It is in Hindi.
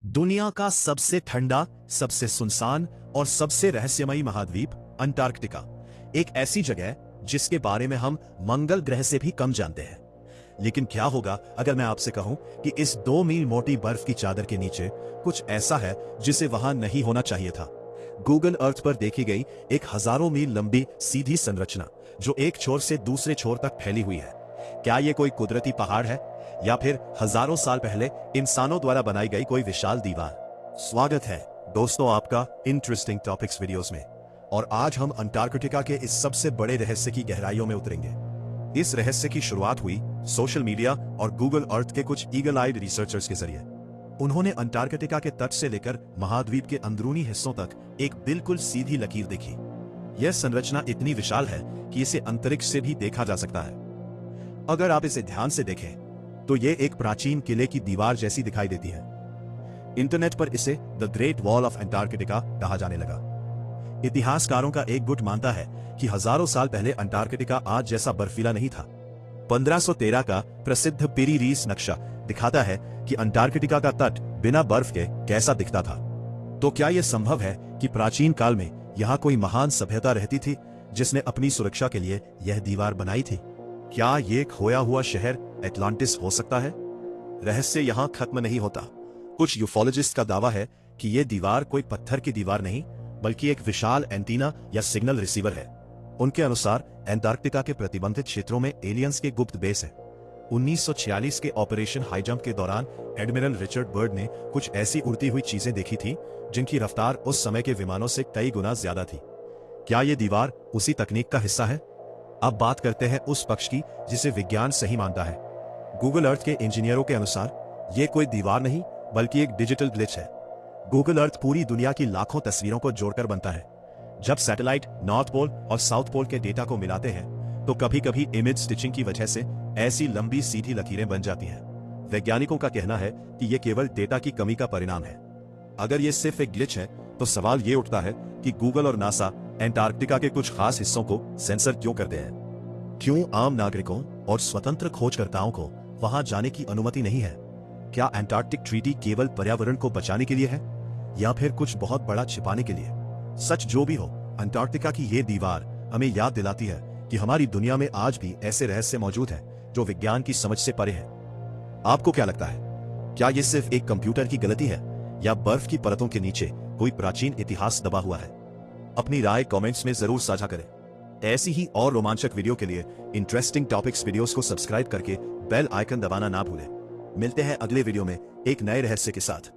दुनिया का सबसे ठंडा, सबसे सुनसान और सबसे रहस्यमयी महाद्वीप अंटार्कटिका, एक ऐसी जगह जिसके बारे में हम मंगल ग्रह से भी कम जानते हैं। लेकिन क्या होगा अगर मैं आपसे कहूं कि इस 2 मील मोटी बर्फ की चादर के नीचे कुछ ऐसा है जिसे वहां नहीं होना चाहिए था। गूगल अर्थ पर देखी गई एक हजारों मील लंबी सीधी संरचना जो एक छोर से दूसरे छोर तक फैली हुई है। क्या यह कोई कुदरती पहाड़ है या फिर हजारों साल पहले इंसानों द्वारा बनाई गई कोई विशाल दीवार? स्वागत है दोस्तों आपका इंटरेस्टिंग टॉपिक्स वीडियोस में। और आज हम अंटार्कटिका के इस सबसे बड़े रहस्य की गहराइयों में उतरेंगे। इस रहस्य की शुरुआत हुई सोशल मीडिया और गूगल अर्थ के कुछ ईगल आइड रिसर्चर्स के जरिए। उन्होंने अंटार्कटिका के तट से लेकर महाद्वीप के अंदरूनी हिस्सों तक एक बिल्कुल सीधी लकीर देखी। यह संरचना इतनी विशाल है कि इसे अंतरिक्ष से भी देखा जा सकता है। अगर आप इसे ध्यान से देखें तो यह एक प्राचीन किले की दीवार जैसी दिखाई देती है। इंटरनेट पर इसे the great wall of Antarctica कहा जाने लगा। इतिहासकारों का एक गुट मानता है कि हजारों साल पहले अंटार्कटिका आज जैसा बर्फीला नहीं था। 1513 का प्रसिद्ध पिरी रीस नक्शा दिखाता है कि अंटार्कटिका का तट बिना बर्फ के कैसा दिखता था। तो क्या यह संभव है कि प्राचीन काल में यहाँ कोई महान सभ्यता रहती थी जिसने अपनी सुरक्षा के लिए यह दीवार बनाई थी? क्या ये खोया हुआ शहर एटलांटिस हो सकता है? रहस्य यहां खत्म नहीं होता। कुछ यूफोलॉजिस्ट का दावा है कि यह दीवार कोई पत्थर की दीवार नहीं बल्कि एक विशाल एंटीना या सिग्नल रिसीवर है। उनके अनुसार अंटार्कटिका के प्रतिबंधित क्षेत्रों में एलियंस के गुप्त बेस है। 1946 के ऑपरेशन हाई जंप के दौरान एडमिरल रिचर्ड बर्ड ने कुछ ऐसी उड़ती हुई चीजें देखी थी जिनकी रफ्तार उस समय के विमानों से कई गुना ज्यादा थी। क्या यह दीवार उसी तकनीक का हिस्सा है? अब बात करते हैं उस पक्ष की जिसे विज्ञान सही मानता है। गूगल अर्थ के इंजीनियरों के अनुसार यह कोई दीवार नहीं बल्कि एक डिजिटल ग्लिच है। गूगल अर्थ पूरी दुनिया की लाखों तस्वीरों को जोड़कर बनता है। जब सैटेलाइट नॉर्थ पोल और साउथ पोल के डेटा को मिलाते हैं तो कभी कभी इमेज स्टिचिंग की वजह से ऐसी लंबी सीधी लकीरें बन जाती हैं। वैज्ञानिकों का कहना है कि यह केवल डेटा की कमी का परिणाम है। अगर यह सिर्फ एक ग्लिच है तो सवाल यह उठता है कि गूगल और नासा अंटार्कटिका के कुछ खास हिस्सों को सेंसर क्यों करते हैं? क्यों आम नागरिकों और स्वतंत्र खोजकर्ताओं को वहां जाने की अनुमति नहीं है? क्या अंटार्कटिक ट्रीटी केवल पर्यावरण को बचाने के लिए है या फिर कुछ बहुत बड़ा छिपाने के लिए? सच जो भी हो, अंटार्कटिका की यह दीवार हमें याद दिलाती है कि हमारी दुनिया में आज भी ऐसे रहस्य मौजूद हैं जो विज्ञान की समझ से परे हैं। आपको क्या लगता है? क्या यह सिर्फ एक कंप्यूटर की गलती है या बर्फ की परतों के नीचे कोई प्राचीन इतिहास दबा हुआ है? अपनी राय कमेंट्स में जरूर साझा करें। ऐसी ही और रोमांचक वीडियो के लिए इंटरेस्टिंग टॉपिक्स वीडियोस को सब्सक्राइब करके बेल आइकन दबाना ना भूलें। मिलते हैं अगले वीडियो में एक नए रहस्य के साथ।